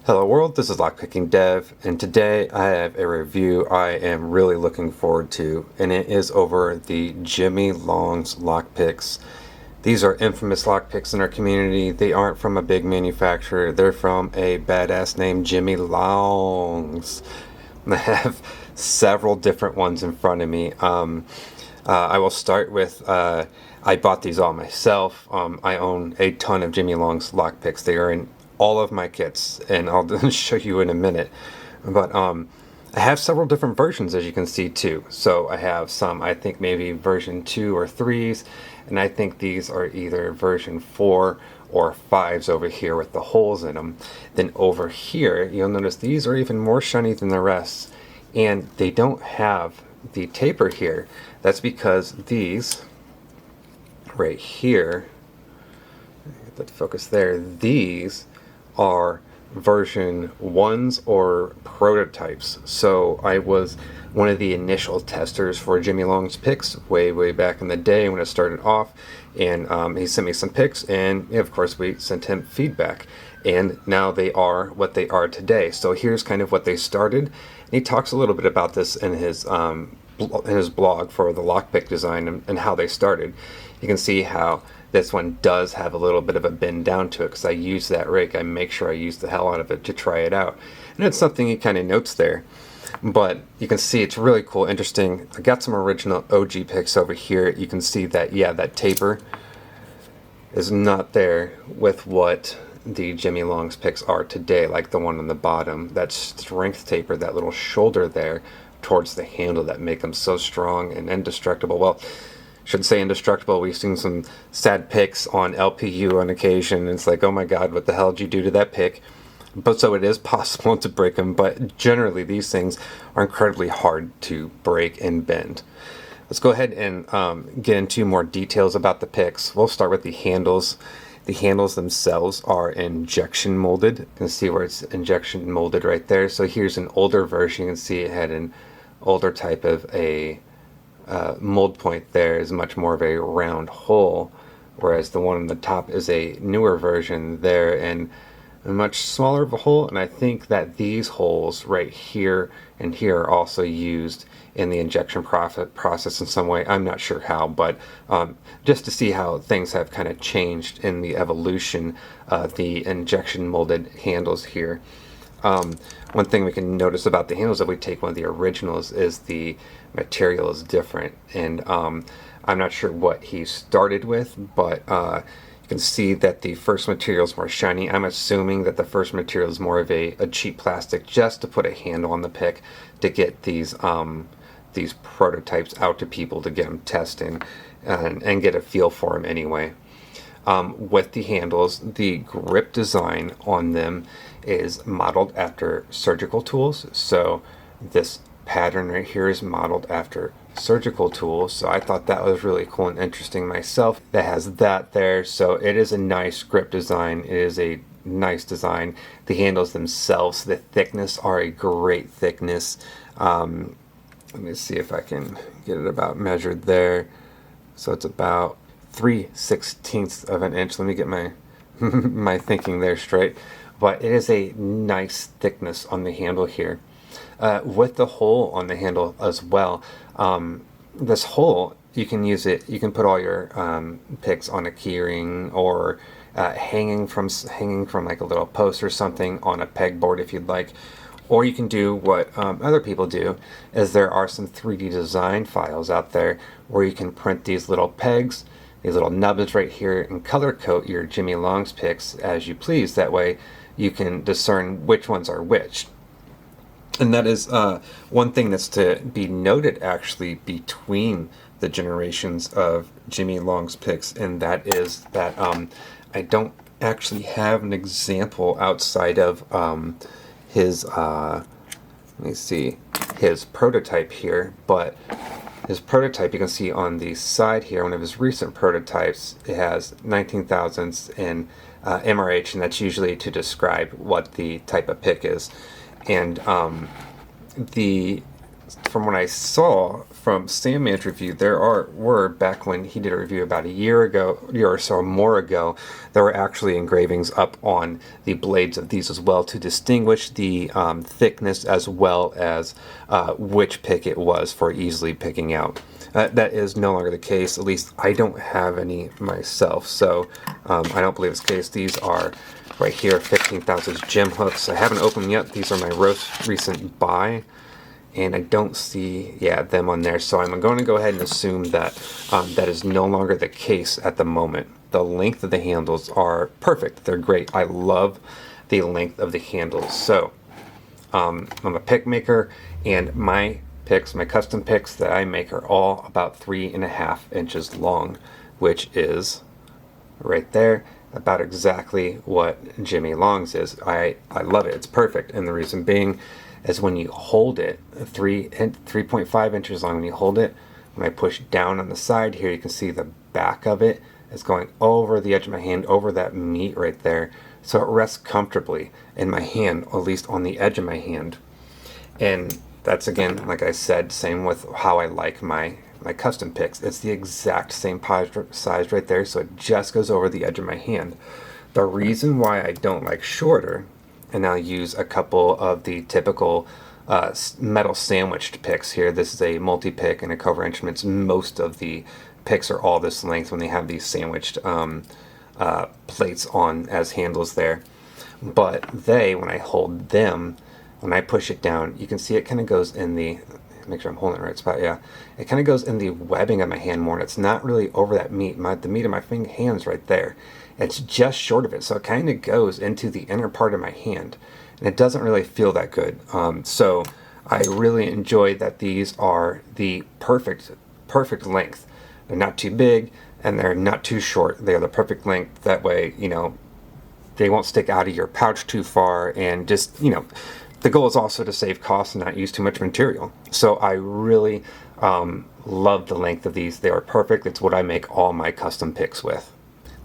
Hello world, this is LockpickingDev, and today I have a review I am really looking forward to, and it is over the Jimy Long's Lockpicks. These are infamous lockpicks in our community. They aren't from a big manufacturer, they're from a badass named Jimy Long's. I have several different ones in front of me. I will start with, I bought these all myself. I own a ton of Jimy Long's lockpicks. They are in all of my kits, and I'll show you in a minute. But I have several different versions, as you can see too. So I have some, I think maybe version 2 or 3s, and I think these are either version 4 or 5s over here with the holes in them. Then over here, you'll notice these are even more shiny than the rest, and they don't have the taper here. That's because these right here, get that focus there, these are version 1s or prototypes. So I was one of the initial testers for Jimy Long's picks way back in the day when it started off, and he sent me some picks, and of course we sent him feedback, and now they are what they are today. So here's kind of what they started, and he talks a little bit about this in his blog for the lockpick design and how they started. You can see how this one does have a little bit of a bend down to it because I use that rake. I make sure I use the hell out of it to try it out. And it's something he kind of notes there. But you can see it's really cool, interesting. I got some original OG picks over here. You can see that, yeah, that taper is not there with what the Jimy Long's picks are today, like the one on the bottom. That strength taper, that little shoulder there towards the handle that make them so strong and indestructible. Well, should say indestructible. We've seen some sad picks on LPU on occasion. It's like, oh my god, what the hell did you do to that pick? But so it is possible to break them, but generally these things are incredibly hard to break and bend. Let's go ahead and get into more details about the picks. We'll start with the handles. The handles themselves are injection molded. You can see where it's injection molded right there. So here's an older version. You can see it had an older type of a mold point. There is much more of a round hole, whereas the one on the top is a newer version there and a much smaller of a hole. And I think that these holes right here and here are also used in the injection process in some way. I'm not sure how, but just to see how things have kind of changed in the evolution of the injection molded handles here. One thing we can notice about the handles, if we take one of the originals, is the material is different, and I'm not sure what he started with, but you can see that the first material is more shiny. I'm assuming that the first material is more of a cheap plastic just to put a handle on the pick to get these prototypes out to people to get them testing and get a feel for them anyway. With the handles, the grip design on them is modeled after surgical tools. So this pattern right here is modeled after surgical tools. So I thought that was really cool and interesting myself. That has that there. So it is a nice grip design. It is a nice design. The handles themselves, the thickness are a great thickness. Let me see if I can get it about measured there. So it's about 3/16 of an inch. Let me get my my thinking there straight. But it is a nice thickness on the handle here. With the hole on the handle as well, this hole, you can use it, you can put all your picks on a keyring or hanging from like a little post or something on a pegboard if you'd like. Or you can do what other people do, is there are some 3D design files out there where you can print these little pegs, these little nubs right here, and color code your Jimy Long's picks as you please. That way you can discern which ones are which. And that is one thing that's to be noted actually between the generations of Jimy Long's picks, and that is that I don't actually have an example outside of his let me see, his prototype here, but his prototype, you can see on the side here, one of his recent prototypes, it has 19 thousandths in MRH, and that's usually to describe what the type of pick is. And the from what I saw from Sandman's review, were back when he did a review about a year or so more ago, there were actually engravings up on the blades of these as well to distinguish the thickness as well as which pick it was for easily picking out. That is no longer the case. At least I don't have any myself, so I don't believe it's the case. These are right here, 15,000 gem hooks. I haven't opened them yet. These are my most recent buy, and I don't see them on there. So I'm going to go ahead and assume that that is no longer the case at the moment. The length of the handles are perfect. They're great. I love the length of the handles. So I'm a pick maker, and my picks, my custom picks that I make are all about 3.5 inches long, which is right there about exactly what Jimy Long's is. I love it. It's perfect, and the reason being is when you hold it, 3.5 inches long, when you hold it, when I push down on the side here, you can see the back of it is going over the edge of my hand, over that meat right there, so it rests comfortably in my hand, or at least on the edge of my hand. And that's, again, like I said, same with how I like my custom picks. It's the exact same size right there, so it just goes over the edge of my hand. The reason why I don't like shorter, and I'll use a couple of the typical metal sandwiched picks here. This is a multi-pick and a Cobra Instruments. Most of the picks are all this length when they have these sandwiched plates on as handles there. But when I hold them, when I push it down, you can see it kind of goes in the, make sure I'm holding it in the right spot, yeah. It kind of goes in the webbing of my hand more, and it's not really over that meat. The meat of my hand's right there. It's just short of it, so it kind of goes into the inner part of my hand, and it doesn't really feel that good. So I really enjoy that these are the perfect length. They're not too big, and they're not too short. They are the perfect length. That way, you know, they won't stick out of your pouch too far, and just, you know, the goal is also to save costs and not use too much material. So I really love the length of these. They are perfect. It's what I make all my custom picks with.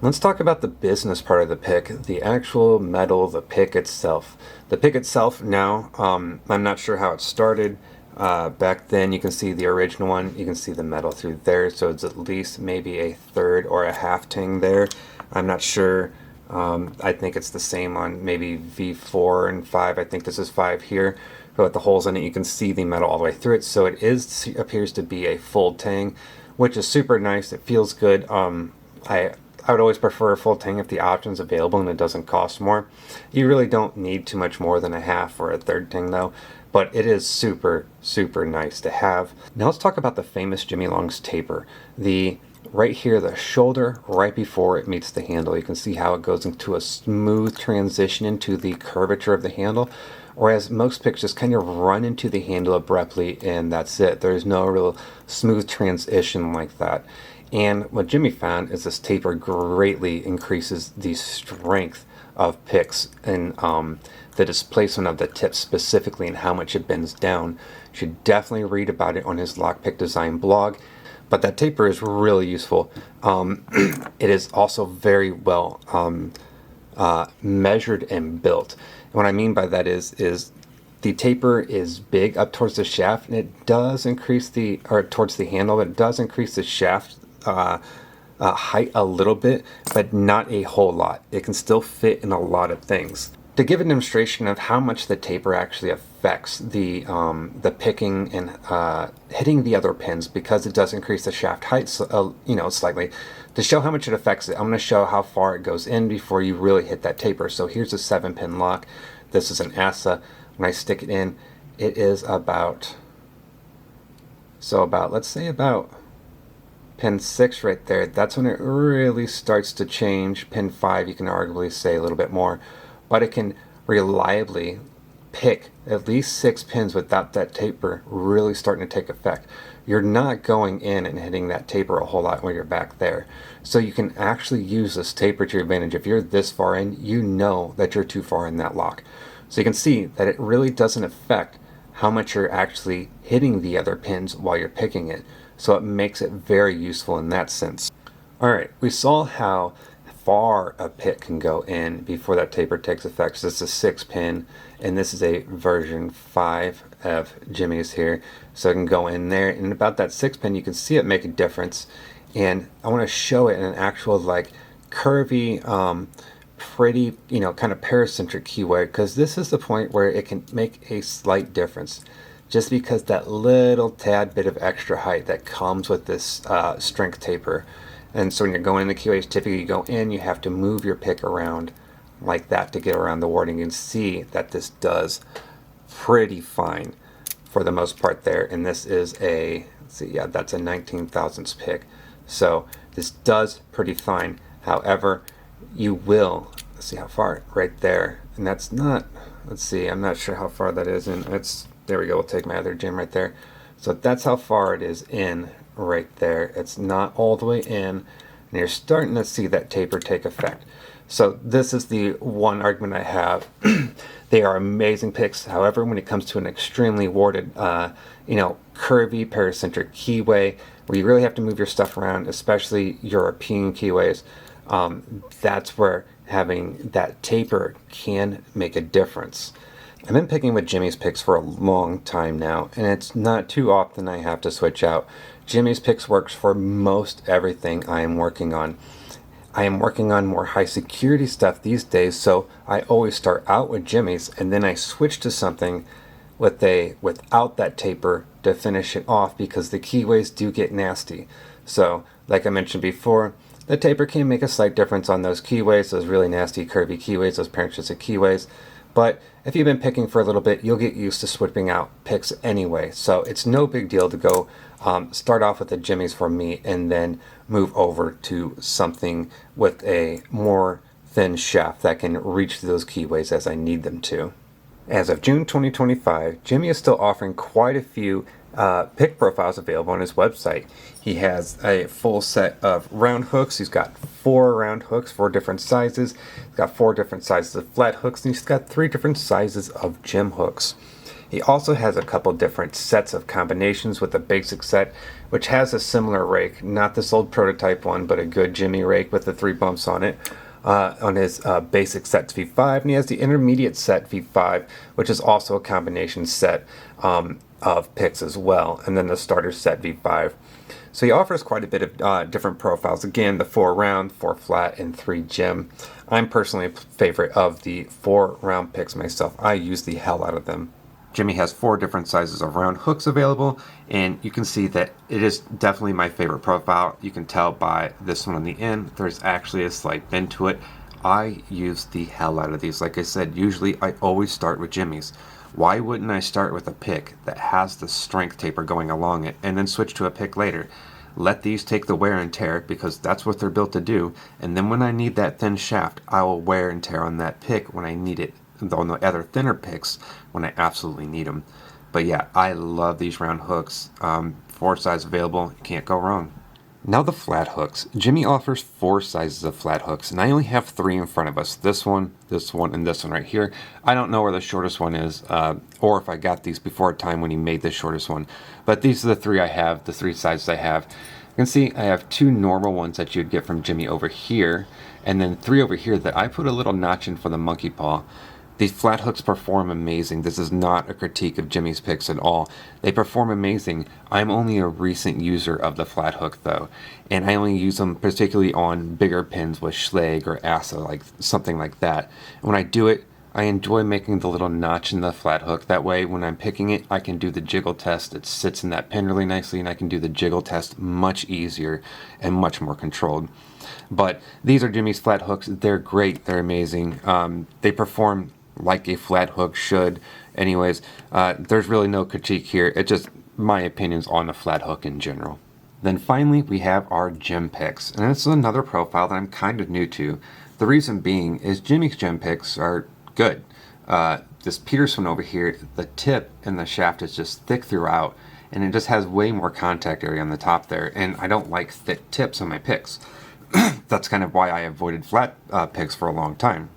Let's talk about the business part of the pick, the actual metal, the pick itself. The pick itself now, I'm not sure how it started. Back then, you can see the original one. You can see the metal through there, so it's at least maybe a third or a half ting there. I'm not sure. I think it's the same on maybe V4 and 5. I think this is 5 here. But with the holes in it, you can see the metal all the way through it. So it appears to be a full tang, which is super nice. It feels good. I would always prefer a full tang if the option's available and it doesn't cost more. You really don't need too much more than a half or a third tang though. But it is super, super nice to have. Now let's talk about the famous Jimy Long's taper. Right here, the shoulder, right before it meets the handle, you can see how it goes into a smooth transition into the curvature of the handle, whereas most picks just kind of run into the handle abruptly and that's it. There's no real smooth transition like that. And what Jimy found is this taper greatly increases the strength of picks and the displacement of the tip specifically and how much it bends down. You should definitely read about it on his Lockpick design blog. But that taper is really useful. It is also very well measured and built. And what I mean by that is the taper is big up towards the shaft, and it does increase towards the handle, but it does increase the shaft height a little bit, but not a whole lot. It can still fit in a lot of things. To give a demonstration of how much the taper actually affects the picking and hitting the other pins, because it does increase the shaft height, slightly. To show how much it affects it, I'm going to show how far it goes in before you really hit that taper. So here's a 7-pin lock. This is an ASA. When I stick it in, it is about let's say about pin 6 right there. That's when it really starts to change. Pin 5, you can arguably say a little bit more. But it can reliably pick at least 6 pins without that taper really starting to take effect. You're not going in and hitting that taper a whole lot when you're back there. So you can actually use this taper to your advantage. If you're this far in, you know that you're too far in that lock. So you can see that it really doesn't affect how much you're actually hitting the other pins while you're picking it. So it makes it very useful in that sense. Alright, we saw how far a pick can go in before that taper takes effect. So this is a 6-pin, and this is a version 5 have Jimy's here, so I can go in there, and about that 6-pin you can see it make a difference. And I want to show it in an actual like curvy, pretty, kind of paracentric keyway, because this is the point where it can make a slight difference, just because that little tad bit of extra height that comes with this strength taper. And so when you're going in the keyways, typically you go in, you have to move your pick around like that to get around the warding. You can see that this does pretty fine for the most part there. And this is a, let's see, yeah, that's a 19 thousandths pick. So this does pretty fine. However, you will, let's see how far, right there. And that's not, let's see, I'm not sure how far that is. And it's, there we go, we'll take my other Jim right there. So that's how far it is in right there. It's not all the way in, and you're starting to see that taper take effect. So this is the one argument I have. They are amazing picks. However, when it comes to an extremely warded, curvy paracentric keyway, where you really have to move your stuff around, especially European keyways, that's where having that taper can make a difference. I've been picking with Jimy's picks for a long time now, and it's not too often I have to switch out. Jimy's picks works for most everything I am working on. I am working on more high security stuff these days, so I always start out with Jimy's, and then I switch to something without that taper to finish it off, because the keyways do get nasty. So, like I mentioned before, the taper can make a slight difference on those keyways, those really nasty curvy keyways, those paracentric keyways. But if you've been picking for a little bit, you'll get used to switching out picks anyway. So it's no big deal to go start off with the Jimy's for me and then move over to something with a more thin shaft that can reach those keyways as I need them to. As of June 2025, Jimy is still offering quite a few pick profiles available on his website. He has a full set of round hooks. He's got 4 round hooks, 4 different sizes. He's got 4 different sizes of flat hooks, and he's got 3 different sizes of gem hooks. He also has a couple different sets of combinations with a basic set, which has a similar rake, not this old prototype one, but a good Jimy rake with the 3 bumps on it. On his basic set V5, and he has the intermediate set V5, which is also a combination set of picks as well, and then the starter set V5. So he offers quite a bit of different profiles. Again, the 4 round, 4 flat, and 3 gem. I'm personally a favorite of the 4 round picks myself. I use the hell out of them. Jimy has 4 different sizes of round hooks available, and you can see that it is definitely my favorite profile. You can tell by this one on the end, there's actually a slight bend to it. I use the hell out of these. Like I said, usually I always start with Jimy's. Why wouldn't I start with a pick that has the strength taper going along it and then switch to a pick later? Let these take the wear and tear, because that's what they're built to do, and then when I need that thin shaft, I will wear and tear on that pick when I need it, on the other thinner picks when I absolutely need them. But yeah, I love these round hooks. 4 sizes available, you can't go wrong. Now the flat hooks. Jimy offers 4 sizes of flat hooks, and I only have 3 in front of us. This one, and this one right here. I don't know where the shortest one is, or if I got these before a time when he made the shortest one. But these are the 3 I have, the 3 sizes I have. You can see I have 2 normal ones that you'd get from Jimy over here, and then 3 over here that I put a little notch in for the monkey paw. These flat hooks perform amazing. This is not a critique of Jimy's picks at all. They perform amazing. I'm only a recent user of the flat hook though, and I only use them particularly on bigger pins with Schleg or Asa, like something like that. And when I do it, I enjoy making the little notch in the flat hook. That way when I'm picking it, I can do the jiggle test. It sits in that pin really nicely, and I can do the jiggle test much easier and much more controlled. But these are Jimy's flat hooks. They're great. They're amazing. They perform like a flat hook should. Anyways, there's really no critique here. It's just my opinions on the flat hook in general. Then finally, we have our gem picks, and this is another profile that I'm kind of new to. The reason being is Jimy's gem picks are good. This Peterson over here, the tip and the shaft is just thick throughout, and it just has way more contact area on the top there, and I don't like thick tips on my picks. That's kind of why I avoided flat picks for a long time.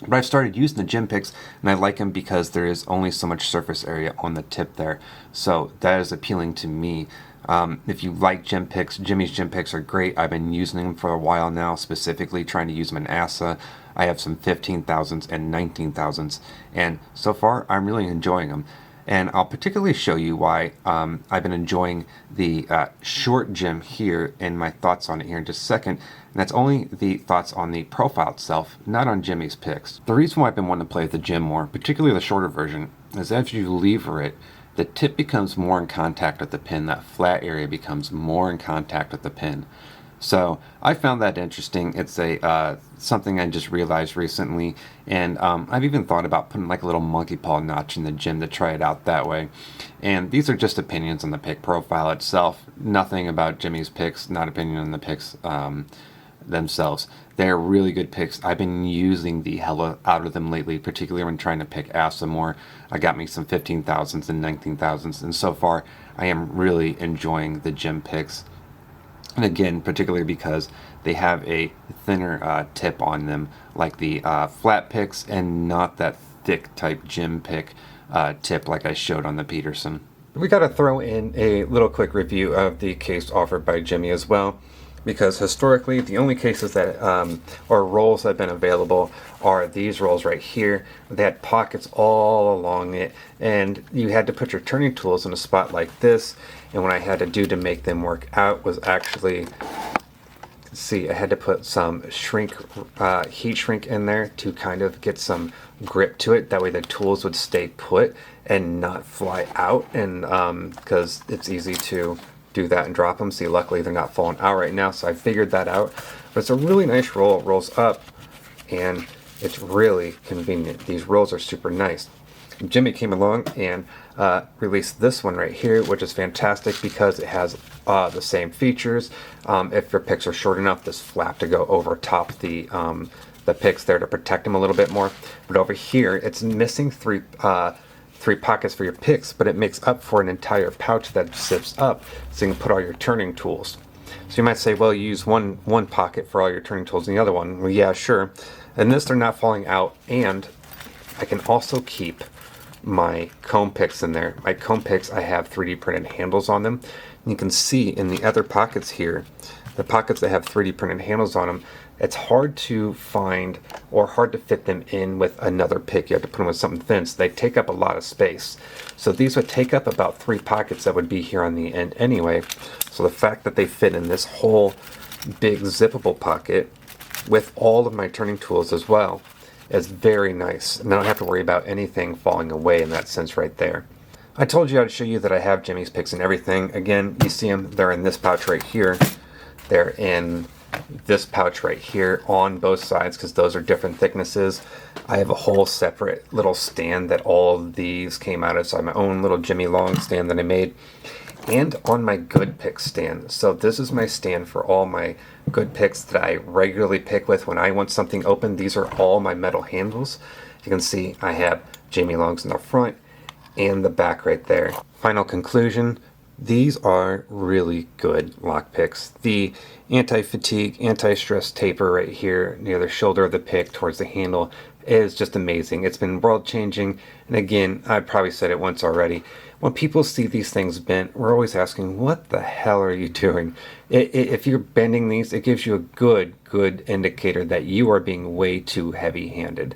But I've started using the gem picks, and I like them because there is only so much surface area on the tip there. So that is appealing to me. If you like gem picks, Jimy's gem picks are great. I've been using them for a while now, specifically trying to use them in Asa. I have some 15 thousandths and 19 thousandths, and so far I'm really enjoying them. And I'll particularly show you why I've been enjoying the short gym here and my thoughts on it here in just a second. And that's only the thoughts on the profile itself, not on Jimy's picks. The reason why I've been wanting to play with the gym more, particularly the shorter version, is as you lever it, the tip becomes more in contact with the pin. That flat area becomes more in contact with the pin. So I found that interesting. It's a something I just realized recently, and I've even thought about putting like a little monkey paw notch in the gym to try it out that way. And these are just opinions on the pick profile itself. Nothing about Jimy's picks, not opinion on the picks themselves. They're really good picks. I've been using the hell out of them lately, particularly when trying to pick ASA more. I got me some 15,000s and 19,000s, and so far I am really enjoying the gym picks. And again, particularly because they have a thinner tip on them, like the flat picks, and not that thick type gym pick tip like I showed on the Peterson. We got to throw in a little quick review of the case offered by Jimy as well, because historically the only cases that or rolls that have been available are these rolls right here. They had pockets all along it, and you had to put your turning tools in a spot like this. And what I had to do to make them work out was actually, see, I had to put some heat shrink in there to kind of get some grip to it. That way the tools would stay put and not fly out, and because it's easy to do that and drop them. See, luckily they're not falling out right now, so I figured that out. But it's a really nice roll. It rolls up and it's really convenient. These rolls are super nice. Jimy came along and released this one right here, which is fantastic because it has the same features. If your picks are short enough, this flap to go over top the picks there to protect them a little bit more. But over here, it's missing three pockets for your picks, but it makes up for an entire pouch that zips up, so you can put all your turning tools. So you might say, well, you use one pocket for all your turning tools and the other one. Well, yeah, sure. And this, they're not falling out, and I can also keep my comb picks in there. My comb picks, I have 3D printed handles on them. And you can see in the other pockets here, the pockets that have 3D printed handles on them, it's hard to find or hard to fit them in with another pick. You have to put them with something thin, so they take up a lot of space. So these would take up about 3 pockets that would be here on the end anyway. So the fact that they fit in this whole big zippable pocket with all of my turning tools as well is very nice, and I don't have to worry about anything falling away in that sense right there. I told you I'd show you that I have Jimy's picks and everything. Again, you see them, they're in this pouch right here. They're in this pouch right here on both sides because those are different thicknesses. I have a whole separate little stand that all of these came out of, so I have my own little Jimy long stand that I made. And on my good pick stand. So this is my stand for all my good picks that I regularly pick with when I want something open. These are all my metal handles. You can see I have Jimy longs in the front and the back right there. Final conclusion, these are really good lock picks. The anti-fatigue, anti-stress taper right here near the shoulder of the pick towards the handle is just amazing. It's been world changing, and again, I probably said it once already. When people see these things bent, we're always asking, what the hell are you doing? If you're bending these, it gives you a good indicator that you are being way too heavy-handed.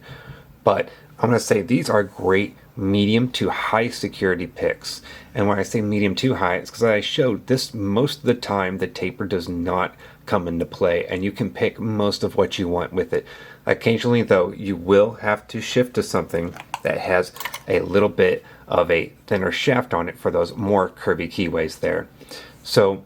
But I'm going to say these are great medium to high security picks. And when I say medium to high, it's because I showed this most of the time the taper does not come into play, and you can pick most of what you want with it. Occasionally, though, you will have to shift to something that has a little bit of a thinner shaft on it for those more curvy keyways there. So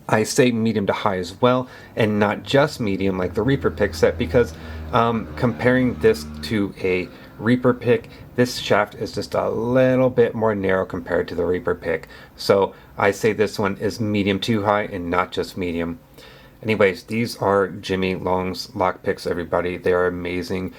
I say medium to high as well, and not just medium like the Reaper pick set, because comparing this to a Reaper pick, this shaft is just a little bit more narrow compared to the Reaper pick. So I say this one is medium to high and not just medium. Anyways, these are Jimy Long's lock picks, everybody. They are amazing.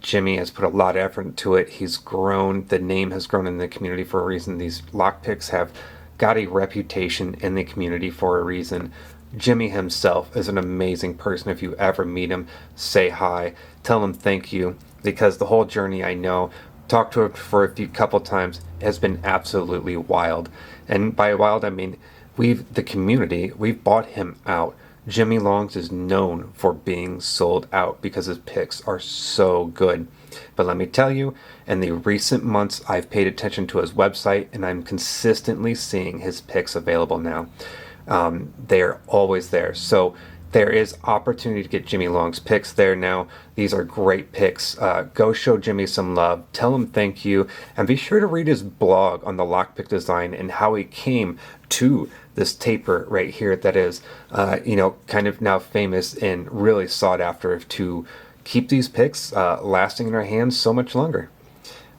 Jimy has put a lot of effort into it. He's grown. The name has grown in the community for a reason. These lock picks have got a reputation in the community for a reason. Jimy himself is an amazing person. If you ever meet him, say hi, tell him thank you, because the whole journey, I know, talked to him for a couple times, has been absolutely wild. And by wild, I mean the community, we've bought him out Jimy Longs is known for being sold out because his picks are so good. But let me tell you, in the recent months, I've paid attention to his website and I'm consistently seeing his picks available now. They're always there. So there is opportunity to get Jimy Long's picks there now. These are great picks. Go show Jimy some love. Tell him thank you. And be sure to read his blog on the lockpick design and how he came to this taper right here that is, kind of now famous and really sought after to keep these picks lasting in our hands so much longer.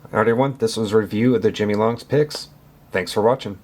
All right, everyone, this was a review of the Jimy Long's picks. Thanks for watching.